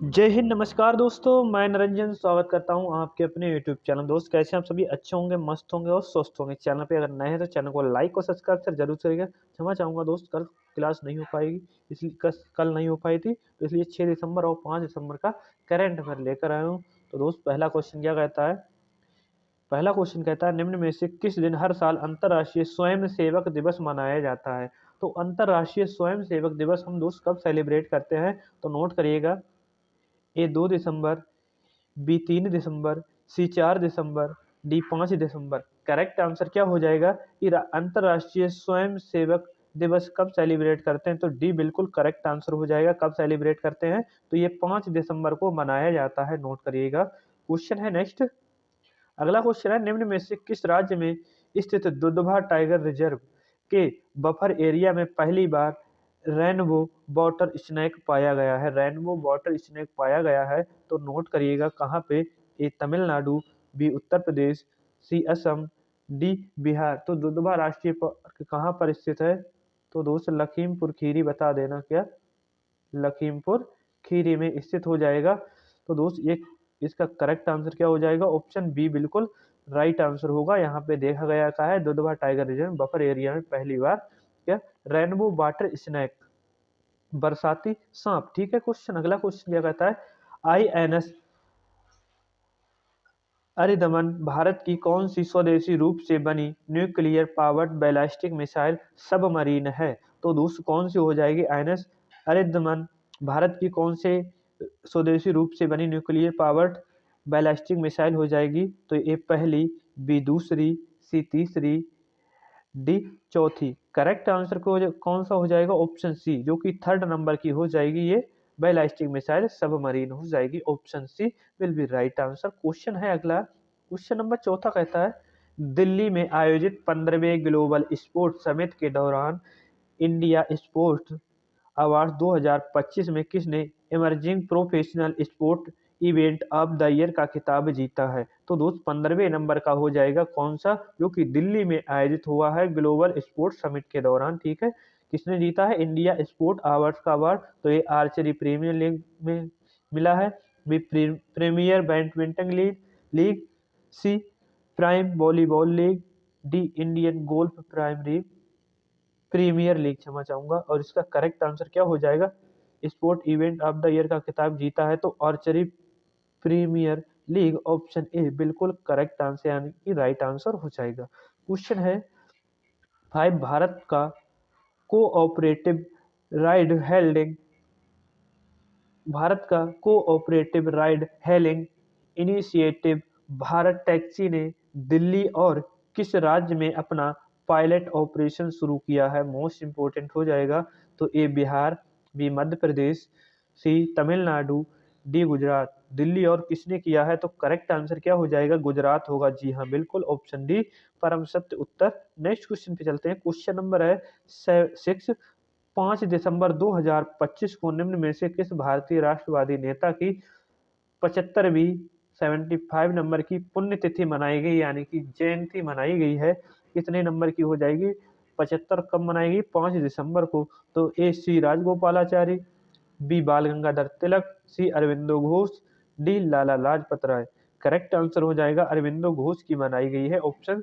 जय हिंद, नमस्कार दोस्तों। मैं निरंजन स्वागत करता हूं आपके अपने यूट्यूब चैनल। दोस्त कैसे हैं आप सभी? अच्छे होंगे, मस्त होंगे और स्वस्थ होंगे। चैनल पे अगर नए हैं तो चैनल को लाइक और सब्सक्राइब सर जरूर करिएगा। क्षमा चाहूँगा दोस्त, कल क्लास नहीं हो पाएगी, इसलिए कल नहीं हो पाई थी, तो इसलिए 6 दिसंबर और 5 दिसंबर का करंट अफेयर लेकर आया हूँ। तो दोस्त पहला क्वेश्चन क्या कहता है? पहला क्वेश्चन कहता है, निम्न में से किस दिन हर साल अंतर्राष्ट्रीय स्वयं सेवक दिवस मनाया जाता है? तो अंतर्राष्ट्रीय स्वयं सेवक दिवस हम दोस्त कब सेलिब्रेट करते हैं? तो नोट करिएगा। ए 2 दिसंबर, बी 3 दिसंबर, सी 4 दिसंबर, डी 5 दिसंबर। करेक्ट आंसर क्या हो जाएगा कि अंतर्राष्ट्रीय स्वयं सेवक दिवस कब सेलिब्रेट करते हैं? तो डी बिल्कुल करेक्ट आंसर हो जाएगा। कब सेलिब्रेट करते हैं? तो ये 5 दिसंबर को मनाया जाता है। नोट करिएगा। क्वेश्चन है नेक्स्ट। अगला क्वेश्चन है, निम्न में से किस राज्य में स्थित दुधवा टाइगर रिजर्व के बफर एरिया में पहली बार रेनबो वाटर स्नेक पाया गया है? रेनबो वाटर स्नेक पाया गया है, तो नोट करिएगा कहाँ पे? ए तमिलनाडु, बी उत्तर प्रदेश, सी असम, डी बिहार। तो दुधवा राष्ट्रीय पार्क कहाँ पर स्थित है? तो दोस्त लखीमपुर खीरी, बता देना क्या? लखीमपुर खीरी में स्थित हो जाएगा। तो दोस्त ये इसका करेक्ट आंसर क्या हो जाएगा? ऑप्शन बी बिल्कुल राइट आंसर होगा। यहाँ पे देखा गया का है Dudhwa tiger reserve buffer area में पहली बार क्या रेनबो वाटर स्नैक बरसाती सांप। ठीक है। क्वेश्चन अगला क्वेश्चन क्या कहता है? आईएनएस अरिदमन भारत की कौन सी स्वदेशी रूप से बनी nuclear powered ballistic missile submarine है? तो दोस्त कौन सी हो जाएगी? आईएनएस अरिदमन भारत की कौन से स्वदेशी रूप से बनी न्यूक्लियर पावर्ड बैलिस्टिक मिसाइल हो जाएगी? तो ए पहली, बी दूसरी, सी तीसरी, डी चौथी। करेक्ट आंसर कौन सा हो जाएगा? ऑप्शन सी, जो कि थर्ड नंबर की हो जाएगी। ये बैलिस्टिक मिसाइल सबमरीन हो जाएगी। Option C will be right answer. Question है अगला। क्वेश्चन नंबर चौथा कहता है, दिल्ली में आयोजित 15वें ग्लोबल स्पोर्ट्स समिट के दौरान इंडिया स्पोर्ट्स अवार्ड 2025 में किसने emerging professional sport event of the year का खिताब जीता है? तो दोस्त 15वें नंबर का हो जाएगा कौन सा, जो कि दिल्ली में आयोजित हुआ है ग्लोबल स्पोर्ट्स समिट के दौरान। ठीक है। किसने जीता है इंडिया स्पोर्ट अवार्ड्स का अवार्ड? तो ये आर्चरी प्रीमियर लीग में मिला है, B premier badminton league, C prime volleyball league, D Indian golf premier league, क्षमा चाहूंगा। और इसका करेक्ट आंसर क्या हो जाएगा? Sport event of the year का खिताब जीता है तो archery premier league. Option A बिल्कुल करेक्ट आंसर यानी कि राइट आंसर हो जाएगा। क्वेश्चन है 5, भारत का कोऑपरेटिव राइड हेल्डिंग भारत का cooperative ride hailing initiative Bharat taxi ने दिल्ली और किस राज्य में अपना पायलट ऑपरेशन शुरू किया है? मोस्ट इंपोर्टेंट हो जाएगा। तो ए बिहार, बी मध्य प्रदेश, सी तमिलनाडु, डी गुजरात। दिल्ली और किसने किया है? तो करेक्ट आंसर क्या हो जाएगा? गुजरात होगा। जी हाँ बिल्कुल, ऑप्शन डी परम सत्य उत्तर। नेक्स्ट क्वेश्चन पे चलते हैं। क्वेश्चन नंबर है 6, 5 दिसंबर 2025 को निम्न में से किस भारतीय राष्ट्रवादी नेता की 75वीं 75 नंबर की पुण्यतिथि मनाई गई, यानी कि जयंती मनाई गई है? कितने नंबर की हो जाएगी? 75 कब मनाएगी? 5 दिसंबर को। तो ए सी राजगोपालाचारी, बी बाल गंगाधर तिलक, सी Aurobindo Ghosh, D Lala Lajpat Rai. Correct answer हो जाएगा अरविंदो घोष की मनाई गई है। ऑप्शन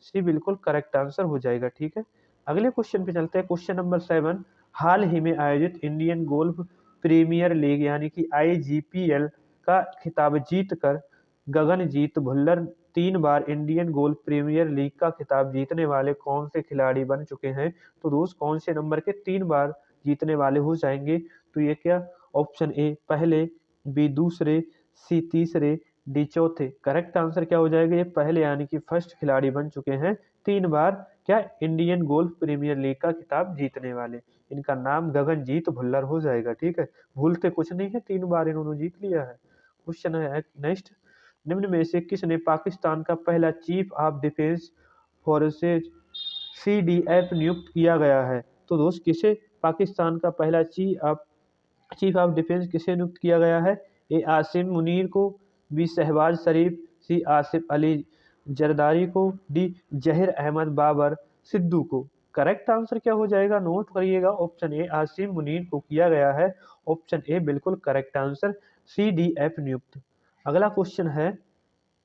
सी बिल्कुल करेक्ट आंसर हो जाएगा। ठीक है। अगले क्वेश्चन पे चलते हैं। क्वेश्चन नंबर 7, हाल ही में आयोजित इंडियन गोल्फ प्रीमियर लीग यानी कि आईजीपीएल का खिताब जीतकर गगनजीत भुल्लर 3 बार इंडियन गोल्फ प्रीमियर लीग का खिताब जीतने वाले कौन से खिलाड़ी बन चुके हैं? तो दोस्त कौन से नंबर के 3 बार जीतने वाले हो जाएंगे? तो ये क्या? ऑप्शन ए पहले, बी दूसरे, सी तीसरे, डी चौथे। करेक्ट आंसर क्या हो जाएगा? ये पहले यानी कि फर्स्ट खिलाड़ी बन चुके हैं 3 बार क्या इंडियन गोल्फ प्रीमियर लीग का खिताब जीतने वाले। इनका नाम गगनजीत भुल्लर हो जाएगा। ठीक है। भूलते कुछ नहीं है, 3 बार इन्होंने जीत लिया है। क्वेश्चन है नेक्स्ट, निम्न में से किसने पाकिस्तान का पहला chief of defence forces CDF नियुक्त किया गया है? तो दोस्त किसे पाकिस्तान का पहला चीफ ऑफ डिफेंस किसे नियुक्त किया गया है? ए आसिम मुनीर को, बी शहबाज शरीफ, सी आसिफ अली जरदारी को, डी जहीर अहमद बाबर सिद्दू को। करेक्ट आंसर क्या हो जाएगा, नोट करिएगा, ऑप्शन ए आसिम मुनीर को किया गया है। ऑप्शन ए बिल्कुल करेक्ट आंसर, CDF नियुक्त। अगला क्वेश्चन है,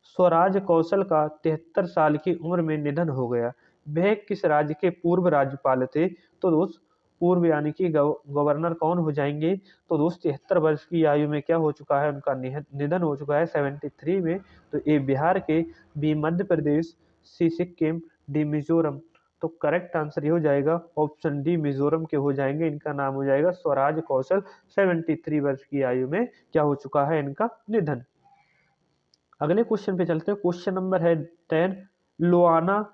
स्वराज कौशल का 73 साल की उम्र में निधन हो गया, वह किस राज्य के पूर्व राज्यपाल थे? तो दोस्त पूर्व यानी कि गवर्नर कौन हो जाएंगे? तो दोस्त 73 वर्ष की आयु में क्या हो चुका है, उनका निधन हो चुका है 73 में। तो ए बिहार के, बी मध्य प्रदेश, सी सिक्किम, डी मिजोरम। तो करेक्ट आंसर ये हो जाएगा ऑप्शन डी मिजोरम के हो जाएंगे, इनका नाम हो जाएगा स्वराज कौशल। 73 वर्ष की आयु में क्या हो चुका है, इनका निधन। अगले क्वेश्चन पे चलते हैं, क्वेश्चन नंबर है 10। लोआना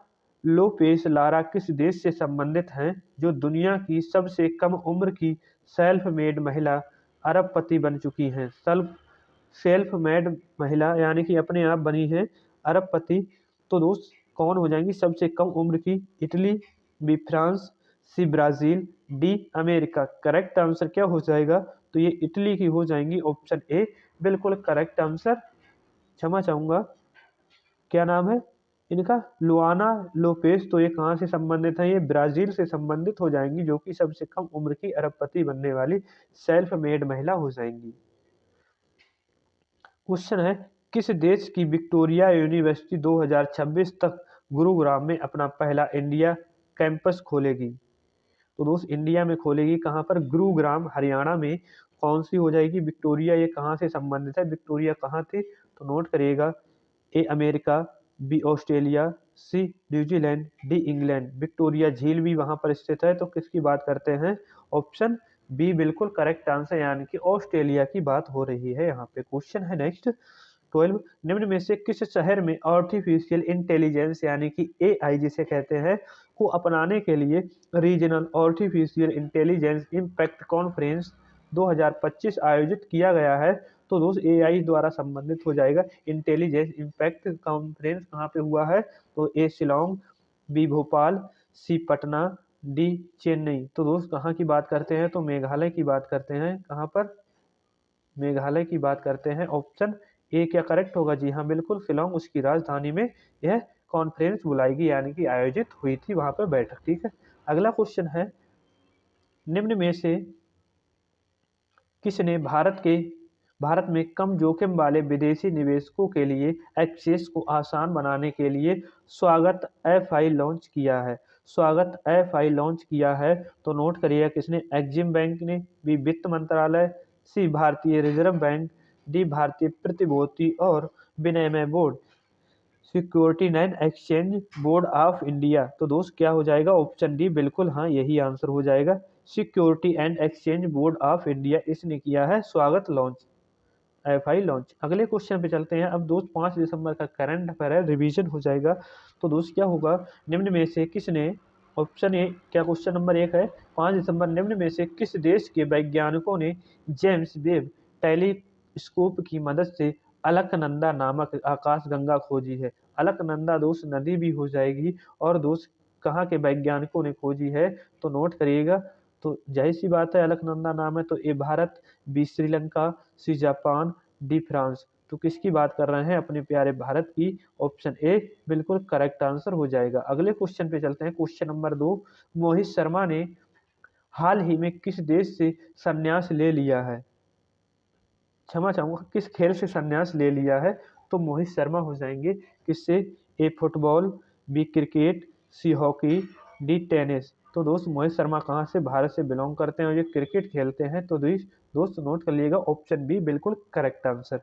लोपेस लारा किस देश से संबंधित हैं, जो दुनिया की सबसे कम उम्र की सेल्फ मेड महिला अरबपति बन चुकी हैं? सेल्फ मेड महिला यानी कि अपने आप बनी है अरबपति। तो दोस्त कौन हो जाएंगी सबसे कम उम्र की? Italy, B France, C Brazil, D America. Correct answer क्या हो जाएगा, तो ये इटली की हो जाएंगी, ऑप्शन ए बिल्कुल करेक्ट आंसर। क्षमा चाहूंगा, क्या नाम है इनका? लुआना लोपेस। तो ये कहाँ से संबंधित है, ये ब्राजील से संबंधित हो जाएंगी, जो कि सबसे कम उम्र की अरबपति बनने वाली सेल्फ मेड महिला हो जाएंगी। क्वेश्चन है, किस देश की विक्टोरिया यूनिवर्सिटी 2026 तक गुरुग्राम में अपना पहला इंडिया कैंपस खोलेगी? तो दोस्त इंडिया में खोलेगी, कहाँ पर? गुरुग्राम हरियाणा में। कौन सी हो जाएगी विक्टोरिया, ये कहाँ से संबंधित है, विक्टोरिया कहाँ थी? तो नोट करिएगा, A America, B Australia, C New Zealand, D England. Victoria झील भी वहां पर स्थित है, तो किसकी बात करते हैं? ऑप्शन बी बिल्कुल करेक्ट आंसर, यानी कि ऑस्ट्रेलिया की बात हो रही है यहाँ पे। क्वेश्चन है नेक्स्ट 12। निम्न में से किस शहर में आर्टिफिशियल इंटेलिजेंस यानी कि AI जिसे कहते हैं को अपनाने के लिए regional artificial intelligence impact conference 2025 आयोजित किया गया है? तो दोस्त AI द्वारा संबंधित हो जाएगा इंटेलिजेंस इम्पैक्ट कॉन्फ्रेंस, कहाँ पे हुआ है? तो ए शिलोंग, बी भोपाल, सी पटना, डी चेन्नई। तो दोस्त कहाँ की बात करते हैं, तो मेघालय की बात करते हैं। कहाँ पर? मेघालय की बात करते हैं। ऑप्शन ए क्या करेक्ट होगा? जी हाँ बिल्कुल, शिलोंग उसकी राजधानी में यह कॉन्फ्रेंस बुलाई गई, यानी कि आयोजित हुई थी वहां पर बैठक। ठीक है, अगला क्वेश्चन है, निम्न में से किसने भारत में कम जोखिम वाले विदेशी निवेशकों के लिए एक्सेस को आसान बनाने के लिए स्वागत FI लॉन्च किया है? स्वागत FI लॉन्च किया है, तो नोट करिएगा, किसने? एग्जिम बैंक ने, बी वित्त मंत्रालय, सी भारतीय रिजर्व बैंक, डी भारतीय प्रतिभूति और विनिमय board, security and exchange board of India. तो दोस्त क्या हो जाएगा? ऑप्शन डी बिल्कुल हाँ यही आंसर हो जाएगा, security and exchange board of India, इसने किया है स्वागत लॉन्च, FI लॉन्च। अगले क्वेश्चन पे चलते हैं। अब दोस्त 5 दिसंबर का करंट अफेयर है, रिवीजन हो जाएगा। तो दोस्त क्या होगा, निम्न में से किसने, ऑप्शन ए क्या क्वेश्चन नंबर 1 है, 5 दिसंबर, निम्न में से किस देश के वैज्ञानिकों ने जेम्स वेब टेलीस्कोप की मदद से अलकनंदा नामक आकाशगंगा खोजी है? अलकनंदा दोस्त नदी भी हो जाएगी, और दोस्त कहाँ के वैज्ञानिकों ने खोजी है? तो नोट करिएगा, तो जाहिर सी बात है अलकनंदा नाम है, तो A Bharat, B Sri Lanka, C Japan, D France. तो किसकी बात कर रहे हैं? अपने प्यारे भारत की, ऑप्शन ए बिल्कुल करेक्ट आंसर हो जाएगा। अगले क्वेश्चन पे चलते हैं, क्वेश्चन नंबर 2। मोहित शर्मा ने हाल ही में किस देश से संन्यास ले लिया है? क्षमा चाहूंगा, किस खेल से संन्यास ले लिया है? तो मोहित शर्मा हो जाएंगे किससे? A football, B cricket, C hockey, D tennis. तो दोस्त मोहित शर्मा कहाँ से, भारत से बिलोंग करते हैं और ये क्रिकेट खेलते हैं, तो दोस्त नोट कर लीजिएगा, ऑप्शन बी बिल्कुल करेक्ट आंसर।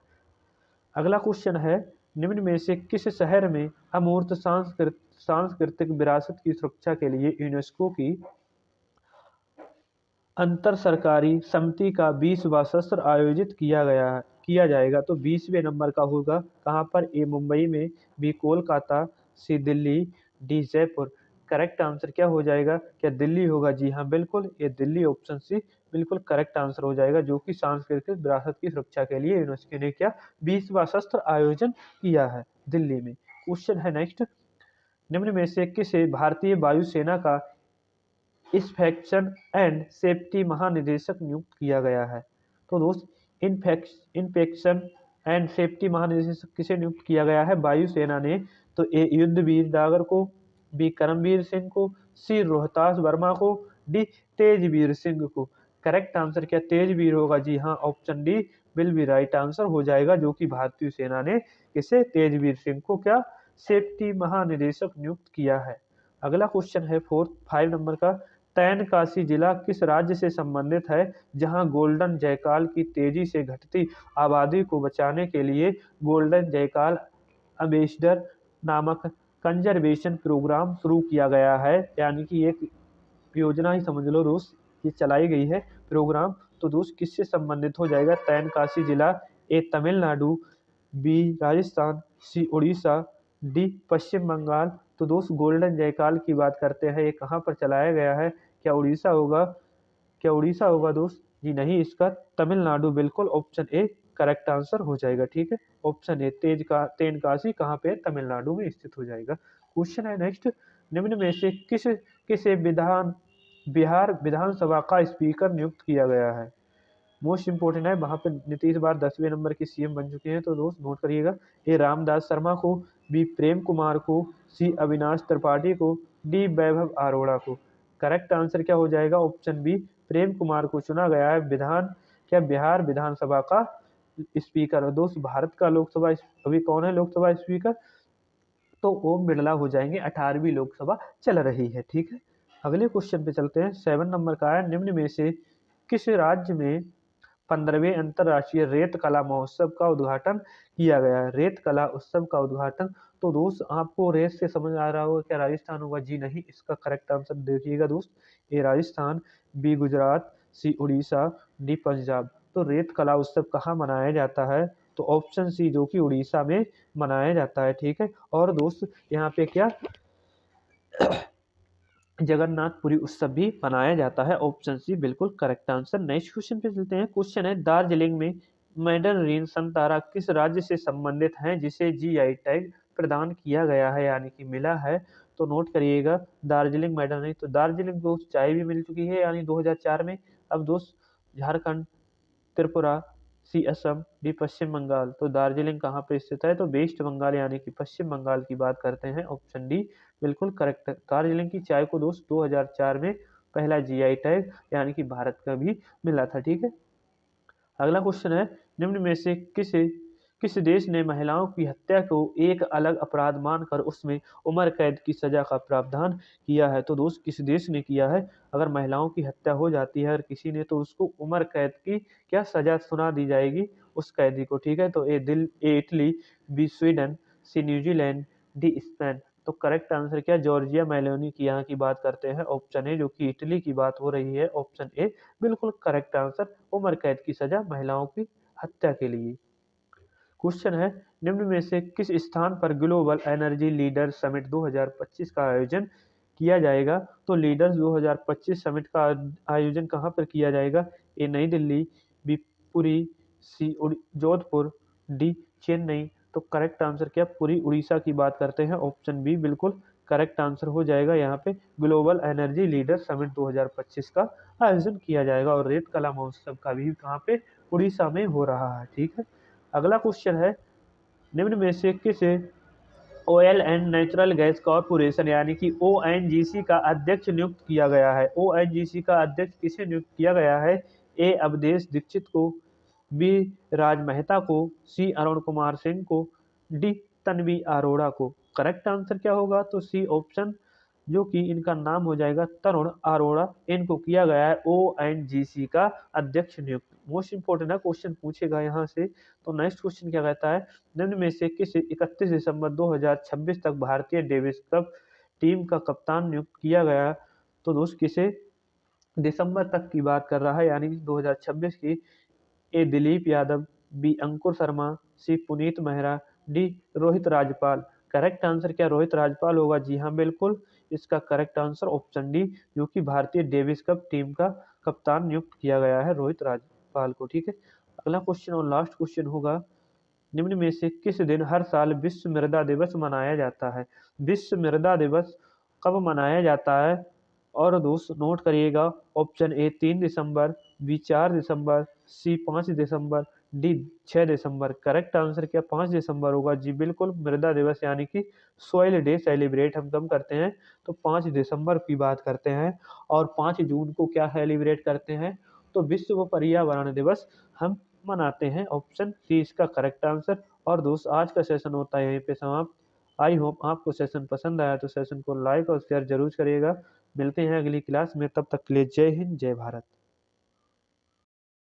अगला क्वेश्चन है, निम्न में से किस शहर में अमूर्त सांस्कृतिक विरासत की सुरक्षा के लिए यूनेस्को की अंतर सरकारी समिति का 20वां सत्र आयोजित किया जाएगा? तो 20वें नंबर का होगा, कहाँ पर? ए मुंबई में, B Kolkata, C Delhi, D Jaipur. Correct answer क्या हो जाएगा, क्या दिल्ली होगा? जी हाँ बिल्कुल, ये दिल्ली, ऑप्शन सी बिल्कुल करेक्ट आंसर हो जाएगा, जो कि सांस्कृतिक विरासत की सुरक्षा के लिए यूनेस्को ने क्या 20वां सत्र आयोजन किया है दिल्ली में। क्वेश्चन है नेक्स्ट, निम्न में से किसे भारतीय वायुसेना का इंस्पेक्शन एंड सेफ्टी महानिदेशक नियुक्त किया गया है? तो दोस्त इंस्पेक्शन एंड सेफ्टी महानिदेशक किसे नियुक्त किया गया है वायुसेना ने? तो ए युद्धवीर डागर को, बी करमवीर सिंह को, सी रोहतास वर्मा को, डी तेजवीर सिंह को। करेक्ट आंसर क्या तेजवीर होगा? जी हाँ, option D will be right answer हो जाएगा, जो कि भारतीय सेना ने किसे तेजवीर सिंह को क्या सेफ्टी महानिदेशक नियुक्त किया है। अगला क्वेश्चन है 5 नंबर का, तैनकासी जिला किस राज्य से संबंधित है जहां गोल्डन जयकाल की तेजी से घटती आबादी को बचाने के लिए गोल्डन जयकाल अम्बेसडर नामक कंजर्वेशन प्रोग्राम शुरू किया गया है। यानी कि एक योजना ही समझ लो दोस्त, ये चलाई गई है प्रोग्राम। तो दोस्त किससे संबंधित हो जाएगा? तैनकासी जिला, ए तमिलनाडु, बी राजस्थान, सी उड़ीसा, डी पश्चिम बंगाल। तो दोस्त गोल्डन जयकाल की बात करते हैं, ये कहाँ पर चलाया गया है? क्या उड़ीसा होगा? क्या उड़ीसा होगा दोस्त? जी नहीं, इसका तमिलनाडु बिल्कुल ऑप्शन ए करेक्ट आंसर हो जाएगा। ठीक है, ऑप्शन ए तेनकासी कहाँ पे? तमिलनाडु में स्थित हो जाएगा। क्वेश्चन है नेक्स्ट, निम्न में से किसे बिहार विधानसभा का स्पीकर नियुक्त किया गया है? मोस्ट इंपोर्टेंट है, वहां पे नीतीश बार 10वें नंबर के सीएम बन चुके हैं, तो दोस्त नोट करिएगा। ए रामदास शर्मा को, बी प्रेम कुमार को, सी अविनाश त्रिपाठी को, डी वैभव अरोड़ा को। करेक्ट आंसर क्या हो जाएगा? ऑप्शन बी प्रेम कुमार को चुना गया है बिहार विधानसभा का स्पीकर। और दोस्त भारत का लोकसभा अभी कौन है लोकसभा स्पीकर? तो ओम बिरला हो जाएंगे, 18वीं लोकसभा चल रही है। ठीक है, अगले क्वेश्चन पे चलते हैं। 7 नंबर का है, निम्न में से किस राज्य में 15वें अंतर्राष्ट्रीय रेत कला महोत्सव का उद्घाटन किया गया है? रेत कला उत्सव का उद्घाटन। तो दोस्त आपको रेत से समझ आ रहा होगा, क्या राजस्थान होगा? जी नहीं, इसका करेक्ट आंसर देखिएगा दोस्त, ए राजस्थान, बी गुजरात, सी उड़ीसा, डी पंजाब। तो रेत कला उत्सव कहाँ मनाया जाता है? तो ऑप्शन सी, जो कि उड़ीसा में मनाया जाता है। ठीक है, और दोस्त यहाँ पे क्या जगन्नाथपुरी उत्सव भी मनाया जाता है। ऑप्शन सी बिल्कुल करेक्ट आंसर। नेक्स्ट क्वेश्चन पे चलते हैं। क्वेश्चन है, दार्जिलिंग में मैंडरीन संतरा किस राज्य से संबंधित है जिसे जीआई टैग प्रदान किया गया है, यानी कि मिला है? तो नोट करिएगा, दार्जिलिंग मैंडरीन। तो दार्जिलिंग दोस्त चाय भी मिल चुकी है, यानी 2004 में। अब दोस्त झारखंड, त्रिपुरा, सी असम, डी पश्चिम बंगाल। तो दार्जिलिंग कहाँ पे स्थित है? तो वेस्ट बंगाल यानी कि पश्चिम बंगाल की बात करते हैं। ऑप्शन डी बिल्कुल करेक्ट है। दार्जिलिंग की चाय को दोस्त 2004 में पहला जीआई टैग यानी कि भारत का भी मिला था। ठीक है, अगला क्वेश्चन है, निम्न में से किस देश ने महिलाओं की हत्या को एक अलग अपराध मानकर उसमें उम्र कैद की सजा का प्रावधान किया है? तो दोस्त किस देश ने किया है? अगर महिलाओं की हत्या हो जाती है और किसी ने, तो उसको उम्र कैद की क्या सजा सुना दी जाएगी उस कैदी को। ठीक है, तो A Italy, B Sweden, C New Zealand, D Spain. तो करेक्ट आंसर क्या? जॉर्जिया मेलोनी की यहाँ की बात करते हैं, ऑप्शन ए, जो कि इटली की बात हो रही है। ऑप्शन ए बिल्कुल करेक्ट आंसर, उम्र कैद की सजा महिलाओं की हत्या के लिए। क्वेश्चन है, निम्न में से किस स्थान पर ग्लोबल एनर्जी लीडर समिट 2025 का आयोजन किया जाएगा? तो लीडर्स 2025 समिट का आयोजन कहाँ पर किया जाएगा? ए नई दिल्ली, बी पुरी, सी जोधपुर, डी चेन्नई। तो करेक्ट आंसर क्या? पुरी उड़ीसा की बात करते हैं। ऑप्शन बी बिल्कुल करेक्ट आंसर हो जाएगा। यहाँ पे ग्लोबल एनर्जी लीडर समिट 2025 का आयोजन किया जाएगा, और रेत कला महोत्सव का भी कहाँ पे? उड़ीसा में हो रहा है। ठीक है, अगला क्वेश्चन है, निम्न में से किसे oil and natural gas corporation यानी कि ओएनजीसी का अध्यक्ष नियुक्त किया गया है? ओएनजीसी का अध्यक्ष किसे नियुक्त किया गया है? ए अवधेश दीक्षित को, बी राज मेहता को, सी अरुण कुमार सिंह को, डी तन्वी अरोड़ा को। करेक्ट आंसर क्या होगा? तो सी ऑप्शन, जो कि इनका नाम हो जाएगा तरुण अरोड़ा, इनको किया गया है ओएनजीसी का अध्यक्ष नियुक्त। मोस्ट इंपोर्टेंट है, क्वेश्चन पूछेगा यहाँ से। तो नेक्स्ट क्वेश्चन क्या कहता है, निम्न में से किसे 31 दिसंबर 2026 तक भारतीय डेविस कप टीम का कप्तान नियुक्त किया गया? तो दोस्त किसे दिसंबर तक की बात कर रहा है, यानी कि 2026 की। A Dilip Yadav, B Ankur Sharma, C Puneet Mehra, D Rohit Rajpal. Correct answer क्या रोहित राजपाल होगा? जी हाँ बिल्कुल, इसका करेक्ट आंसर ऑप्शन डी, जो कि भारतीय डेविस कप टीम का कप्तान नियुक्त किया गया है रोहित राजपाल को। ठीक है, अगला क्वेश्चन और लास्ट क्वेश्चन होगा, निम्न में से किस दिन हर साल विश्व मृदा दिवस मनाया जाता है? विश्व मृदा दिवस कब मनाया जाता है? और दोस्त नोट करिएगा, ऑप्शन ए 3 दिसंबर, बी 4 दिसंबर, सी 5 दिसंबर, डी 6 दिसंबर। करेक्ट आंसर क्या 5 दिसंबर होगा? जी बिल्कुल, मृदा दिवस यानी कि सॉइल डे सेलिब्रेट हम कब करते हैं? तो 5 दिसंबर की बात करते हैं। और 5 जून को क्या सेलिब्रेट करते हैं? तो विश्व पर्यावरण दिवस हम मनाते हैं। ऑप्शन सी इसका करेक्ट आंसर। और दोस्त आज का सेशन होता है यहीं पे समाप्त। आई होप आपको सेशन पसंद आया तो सेशन को लाइक और शेयर जरूर करिएगा। मिलते हैं अगली क्लास में, तब तक के लिए जय हिंद जय भारत।